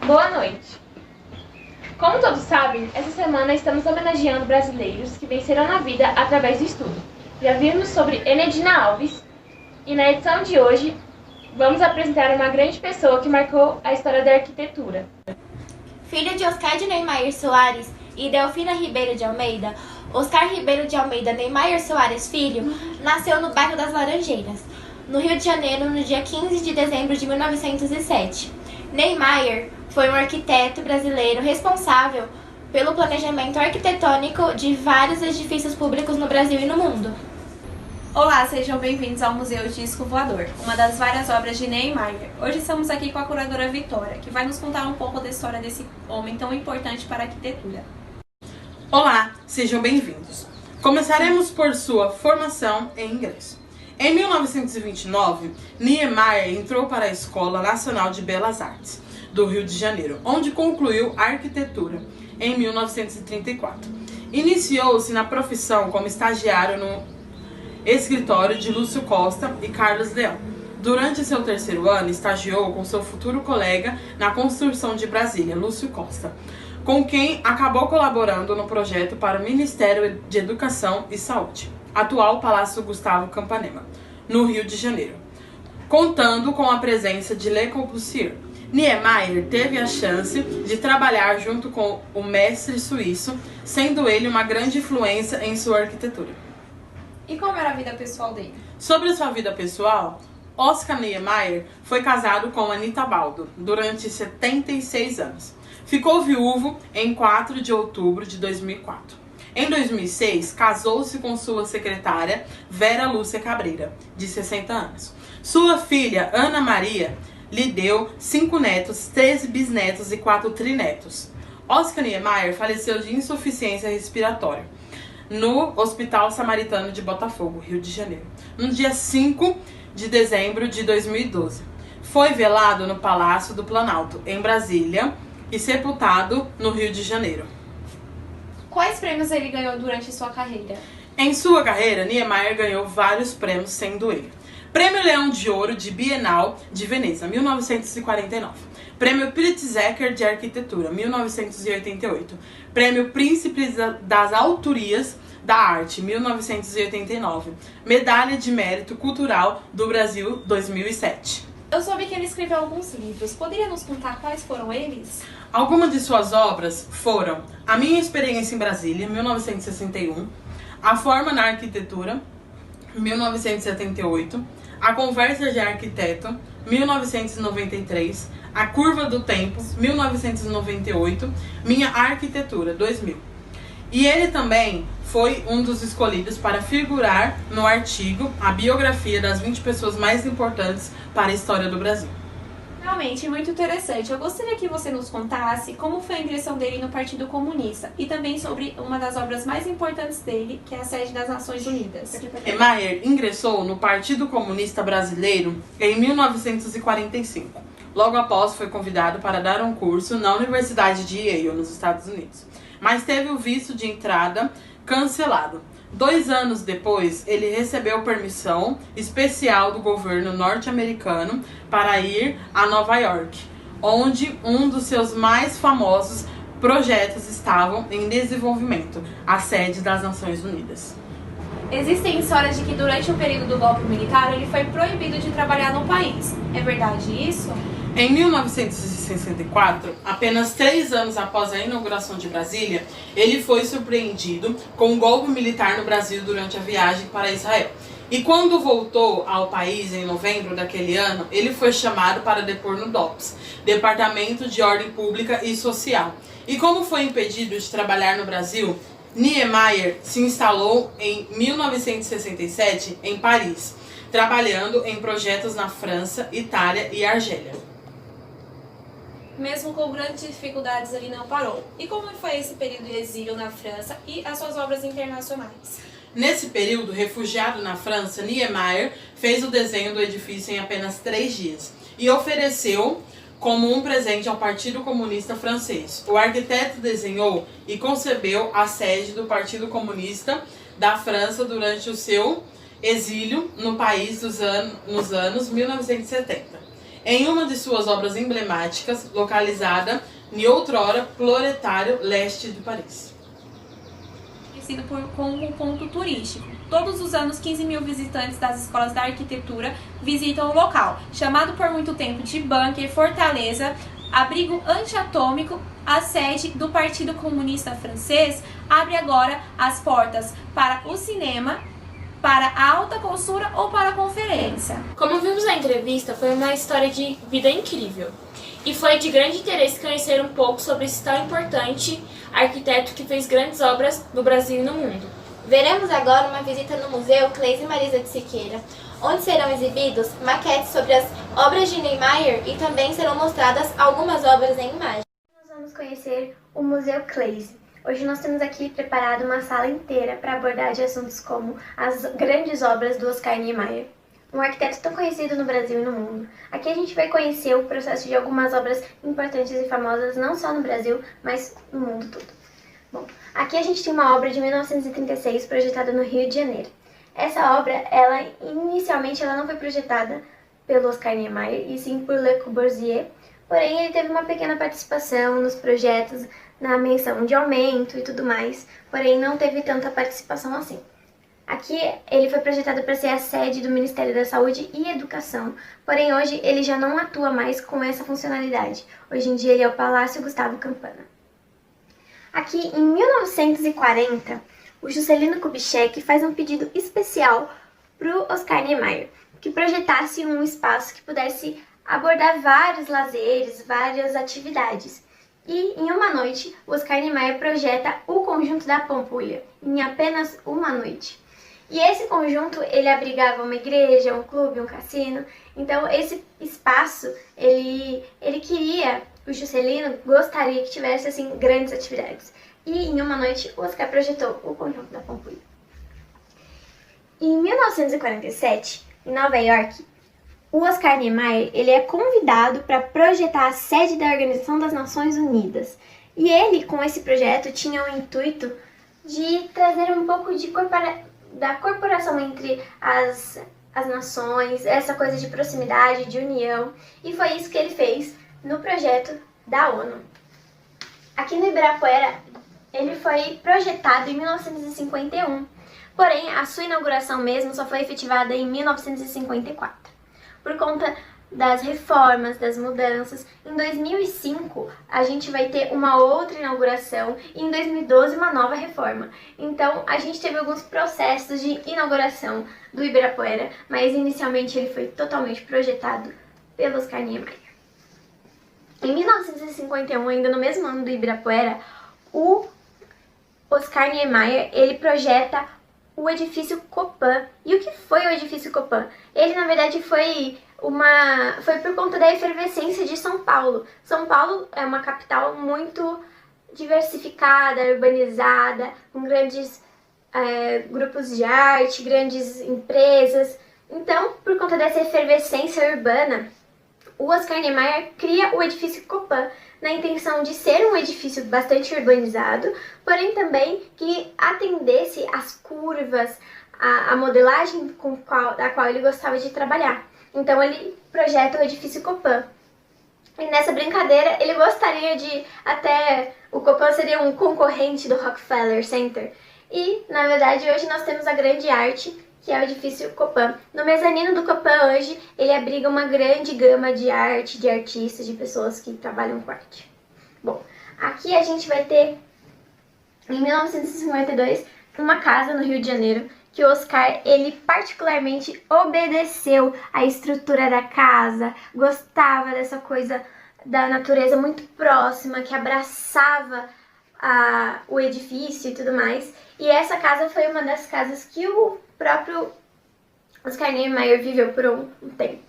Boa noite. Como todos sabem, essa semana estamos homenageando brasileiros que venceram na vida através do estudo. Já vimos sobre Enedina Alves e na edição de hoje vamos apresentar uma grande pessoa que marcou a história da arquitetura. Filho de Oscar de Niemeyer Soares e Delfina Ribeiro de Almeida, Oscar Ribeiro de Almeida Niemeyer Soares Filho nasceu no bairro das Laranjeiras, no Rio de Janeiro, no dia 15 de dezembro de 1907. Niemeyer foi um arquiteto brasileiro responsável pelo planejamento arquitetônico de vários edifícios públicos no Brasil e no mundo. Olá, sejam bem-vindos ao Museu Disco Voador, uma das várias obras de Niemeyer. Hoje estamos aqui com a curadora Vitória, que vai nos contar um pouco da história desse homem tão importante para a arquitetura. Olá, sejam bem-vindos. Começaremos por sua formação em inglês. Em 1929, Niemeyer entrou para a Escola Nacional de Belas Artes do Rio de Janeiro, onde concluiu arquitetura em 1934. Iniciou-se na profissão como estagiário no escritório de Lúcio Costa e Carlos Leão. Durante seu terceiro ano, estagiou com seu futuro colega na construção de Brasília, Lúcio Costa, com quem acabou colaborando no projeto para o Ministério de Educação e Saúde, atual Palácio Gustavo Campanema, no Rio de Janeiro, contando com a presença de Le Corbusier. Niemeyer teve a chance de trabalhar junto com o mestre suíço, sendo ele uma grande influência em sua arquitetura. E como era a vida pessoal dele? Sobre sua vida pessoal, Oscar Niemeyer foi casado com Anita Baldo durante 76 anos. Ficou viúvo em 4 de outubro de 2004. Em 2006, casou-se com sua secretária Vera Lúcia Cabreira, de 60 anos. Sua filha, Ana Maria, lhe deu 5 netos, 13 bisnetos e 4 trinetos. Oscar Niemeyer faleceu de insuficiência respiratória no Hospital Samaritano de Botafogo, Rio de Janeiro, no dia 5 de dezembro de 2012. Foi velado no Palácio do Planalto, em Brasília, e sepultado no Rio de Janeiro. Quais prêmios ele ganhou durante sua carreira? Em sua carreira, Niemeyer ganhou vários prêmios, sendo ele: Prêmio Leão de Ouro de Bienal de Veneza, 1949. Prêmio Pritzker de Arquitetura, 1988. Prêmio Príncipe das Autorias da Arte, 1989. Medalha de Mérito Cultural do Brasil, 2007. Eu soube que ele escreveu alguns livros. Poderia nos contar quais foram eles? Algumas de suas obras foram A Minha Experiência em Brasília, 1961. A Forma na Arquitetura, 1978. A Conversa de Arquiteto, 1993. A Curva do Tempo, 1998. Minha Arquitetura, 2000. E ele também foi um dos escolhidos para figurar no artigo A Biografia das 20 Pessoas Mais Importantes para a História do Brasil. Realmente, muito interessante. Eu gostaria que você nos contasse como foi a ingressão dele no Partido Comunista e também sobre uma das obras mais importantes dele, que é a sede das Nações Unidas. Niemeyer ingressou no Partido Comunista Brasileiro em 1945. Logo após, foi convidado para dar um curso na Universidade de Yale, nos Estados Unidos, mas teve o visto de entrada cancelado. 2 anos depois, ele recebeu permissão especial do governo norte-americano para ir a Nova York, onde um dos seus mais famosos projetos estavam em desenvolvimento, a sede das Nações Unidas. Existem histórias de que durante o período do golpe militar ele foi proibido de trabalhar no país. É verdade isso? Em 1964, apenas 3 anos após a inauguração de Brasília, ele foi surpreendido com um golpe militar no Brasil durante a viagem para Israel. E quando voltou ao país em novembro daquele ano, ele foi chamado para depor no DOPS, Departamento de Ordem Pública e Social. E como foi impedido de trabalhar no Brasil, Niemeyer se instalou em 1967 em Paris, trabalhando em projetos na França, Itália e Argélia. Mesmo com grandes dificuldades, ele não parou. E como foi esse período de exílio na França e as suas obras internacionais? Nesse período, refugiado na França, Niemeyer fez o desenho do edifício em apenas 3 dias e ofereceu como um presente ao Partido Comunista Francês. O arquiteto desenhou e concebeu a sede do Partido Comunista da França durante o seu exílio no país nos anos 1970. em uma de suas obras emblemáticas, localizada em outrora Proletário Leste de Paris. Conhecido como um ponto turístico. Todos os anos, 15 mil visitantes das escolas da arquitetura visitam o local. Chamado por muito tempo de bunker, fortaleza, abrigo antiatômico, a sede do Partido Comunista Francês abre agora as portas para o cinema, para a alta costura ou para a conferência. Como vimos na entrevista, foi uma história de vida incrível. E foi de grande interesse conhecer um pouco sobre esse tão importante arquiteto que fez grandes obras no Brasil e no mundo. Veremos agora uma visita no Museu Cleise Marisa de Siqueira, onde serão exibidos maquetes sobre as obras de Niemeyer e também serão mostradas algumas obras em imagem. Nós vamos conhecer o Museu Cleise. Hoje nós temos aqui preparado uma sala inteira para abordar de assuntos como as grandes obras do Oscar Niemeyer, um arquiteto tão conhecido no Brasil e no mundo. Aqui a gente vai conhecer o processo de algumas obras importantes e famosas, não só no Brasil, mas no mundo todo. Bom, aqui a gente tem uma obra de 1936 projetada no Rio de Janeiro. Essa obra, inicialmente ela não foi projetada pelo Oscar Niemeyer, e sim por Le Corbusier, porém ele teve uma pequena participação nos projetos, na menção de aumento e tudo mais, porém não teve tanta participação assim. Aqui ele foi projetado para ser a sede do Ministério da Saúde e Educação, porém hoje ele já não atua mais com essa funcionalidade. Hoje em dia ele é o Palácio Gustavo Campana. Aqui em 1940, o Juscelino Kubitschek faz um pedido especial para o Oscar Niemeyer, que projetasse um espaço que pudesse abordar vários lazeres, várias atividades. E em uma noite, o Oscar Niemeyer projeta o conjunto da Pampulha, em apenas uma noite. E esse conjunto, ele abrigava uma igreja, um clube, um cassino. Então, esse espaço, ele queria, o Juscelino gostaria que tivesse, assim, grandes atividades. E em uma noite, o Oscar projetou o conjunto da Pampulha. Em 1947, em Nova York, o Oscar Niemeyer ele é convidado para projetar a sede da Organização das Nações Unidas. E ele, com esse projeto, tinha o intuito de trazer um pouco da corporação entre as nações, essa coisa de proximidade, de união. E foi isso que ele fez no projeto da ONU. Aqui no Ibirapuera, ele foi projetado em 1951, porém a sua inauguração mesmo só foi efetivada em 1954. Por conta das reformas, das mudanças. Em 2005, a gente vai ter uma outra inauguração e em 2012 uma nova reforma. Então, a gente teve alguns processos de inauguração do Ibirapuera, mas inicialmente ele foi totalmente projetado pelo Oscar Niemeyer. Em 1951, ainda no mesmo ano do Ibirapuera, o Oscar Niemeyer ele projeta o edifício Copan. E o que foi o edifício Copan? Ele, na verdade, foi por conta da efervescência de São Paulo. São Paulo é uma capital muito diversificada, urbanizada, com grandes grupos de arte, grandes empresas. Então, por conta dessa efervescência urbana, o Oscar Niemeyer cria o edifício Copan, na intenção de ser um edifício bastante urbanizado, porém também que atendesse às curvas, a modelagem da qual ele gostava de trabalhar. Então ele projeta o edifício Copan. E nessa brincadeira ele gostaria de o Copan seria um concorrente do Rockefeller Center. E na verdade hoje nós temos a grande arte, que é o edifício Copan. No mezanino do Copan hoje, ele abriga uma grande gama de arte, de artistas, de pessoas que trabalham com arte. Bom, aqui a gente vai ter, em 1952, uma casa no Rio de Janeiro, que o Oscar, ele particularmente obedeceu à estrutura da casa, gostava dessa coisa da natureza muito próxima, que abraçava o edifício e tudo mais. E essa casa foi uma das casas que o próprio Oscar Niemeyer viveu por um tempo.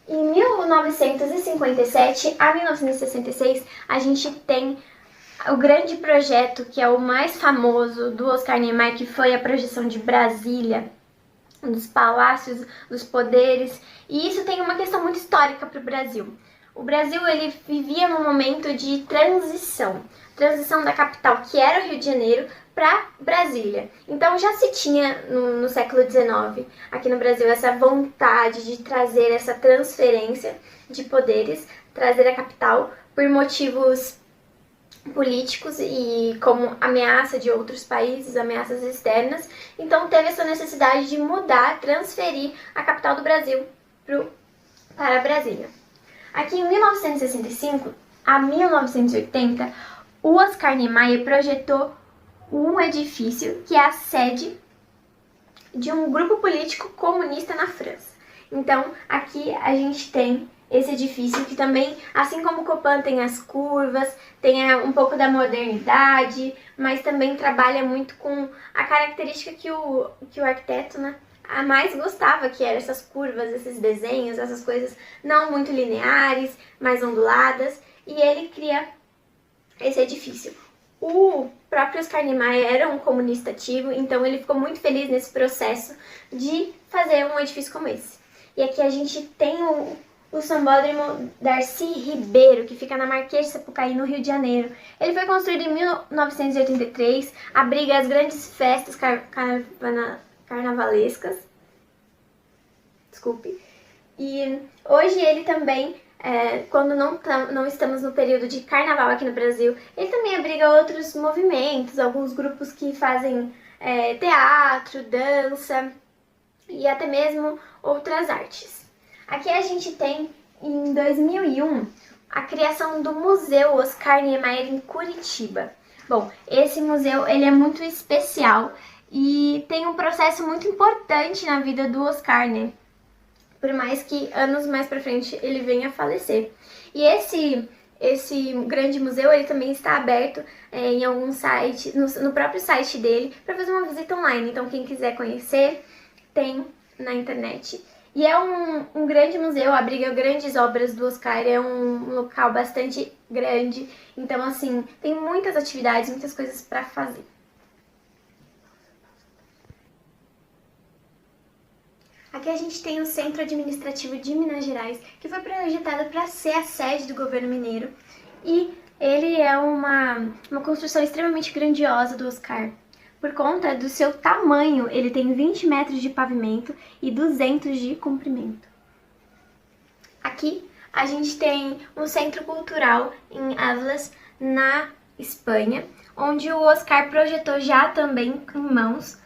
Em 1957 a 1966, a gente tem o grande projeto, que é o mais famoso do Oscar Niemeyer, que foi a projeção de Brasília, dos palácios, dos poderes. E isso tem uma questão muito histórica para o Brasil. o Brasil ele vivia num momento de transição da capital, que era o Rio de Janeiro, para Brasília. Então já se tinha no século XIX, aqui no Brasil, essa vontade de trazer essa transferência de poderes, trazer a capital por motivos políticos e como ameaça de outros países, ameaças externas. Então teve essa necessidade de mudar, transferir a capital do Brasil para Brasília. Aqui em 1965 a 1980, o Oscar Niemeyer projetou um edifício que é a sede de um grupo político comunista na França. Então, aqui a gente tem esse edifício que também, assim como o Copan tem as curvas, tem um pouco da modernidade, mas também trabalha muito com a característica que o arquiteto, né, a mais gostava, que eram essas curvas, esses desenhos, essas coisas não muito lineares, mais onduladas, e ele cria esse edifício. O próprio Oscar Niemeyer era um comunista ativo, então ele ficou muito feliz nesse processo de fazer um edifício como esse. E aqui a gente tem o Sambódromo Darcy Ribeiro, que fica na Marquês de Sapucaí, no Rio de Janeiro. Ele foi construído em 1983, abriga as grandes festas carnavalescas. Desculpe. E hoje ele também, quando não estamos no período de carnaval aqui no Brasil, ele também abriga outros movimentos, alguns grupos que fazem teatro, dança e até mesmo outras artes. Aqui a gente tem, em 2001, a criação do Museu Oscar Niemeyer em Curitiba. Bom, esse museu ele é muito especial e tem um processo muito importante na vida do Oscar, né? Por mais que anos mais pra frente ele venha a falecer. E esse grande museu ele também está aberto em algum site, no próprio site dele, para fazer uma visita online. Então quem quiser conhecer, tem na internet. E é um grande museu, abriga grandes obras do Oscar, é um local bastante grande. Então, assim, tem muitas atividades, muitas coisas para fazer. Aqui a gente tem o Centro Administrativo de Minas Gerais, que foi projetado para ser a sede do governo mineiro. E ele é uma construção extremamente grandiosa do Oscar. Por conta do seu tamanho, ele tem 20 metros de pavimento e 200 de comprimento. Aqui a gente tem um centro cultural em Atlas, na Espanha, onde o Oscar projetou já também em mãos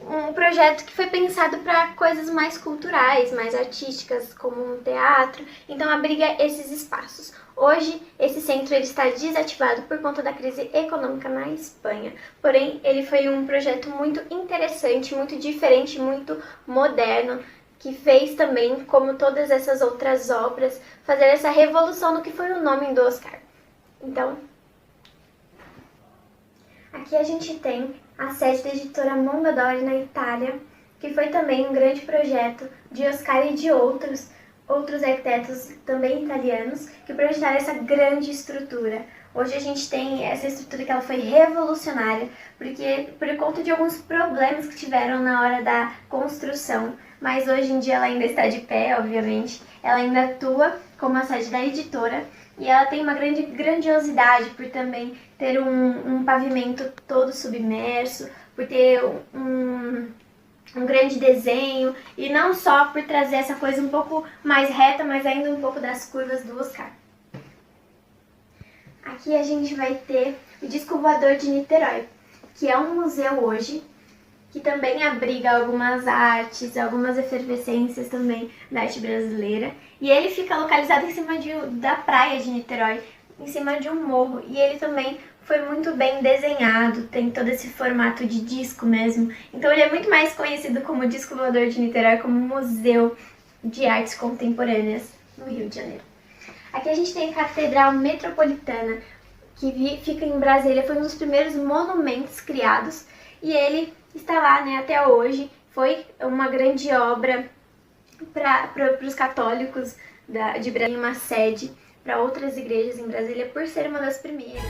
um projeto que foi pensado para coisas mais culturais, mais artísticas, como um teatro, então abriga esses espaços. Hoje, esse centro ele está desativado por conta da crise econômica na Espanha, porém, ele foi um projeto muito interessante, muito diferente, muito moderno, que fez também, como todas essas outras obras, fazer essa revolução no que foi o nome do Oscar. Então, aqui a gente tem a sede da editora Mondadori na Itália, que foi também um grande projeto de Oscar e de outros arquitetos também italianos que projetaram essa grande estrutura. Hoje a gente tem essa estrutura que ela foi revolucionária, porque por conta de alguns problemas que tiveram na hora da construção, mas hoje em dia ela ainda está de pé, obviamente. Ela ainda atua como a sede da editora e ela tem uma grande grandiosidade por também ter um pavimento todo submerso, por ter um grande desenho e não só por trazer essa coisa um pouco mais reta, mas ainda um pouco das curvas do Oscar. Aqui a gente vai ter o Disco Voador de Niterói, que é um museu hoje, que também abriga algumas artes, algumas efervescências também da arte brasileira. E ele fica localizado em cima da praia de Niterói, em cima de um morro. E ele também foi muito bem desenhado, tem todo esse formato de disco mesmo. Então ele é muito mais conhecido como Disco Voador de Niterói, como Museu de Artes Contemporâneas no Rio de Janeiro. Aqui a gente tem a Catedral Metropolitana, que fica em Brasília, foi um dos primeiros monumentos criados e ele está lá, né, até hoje. Foi uma grande obra para os católicos de Brasília, uma sede para outras igrejas em Brasília, por ser uma das primeiras.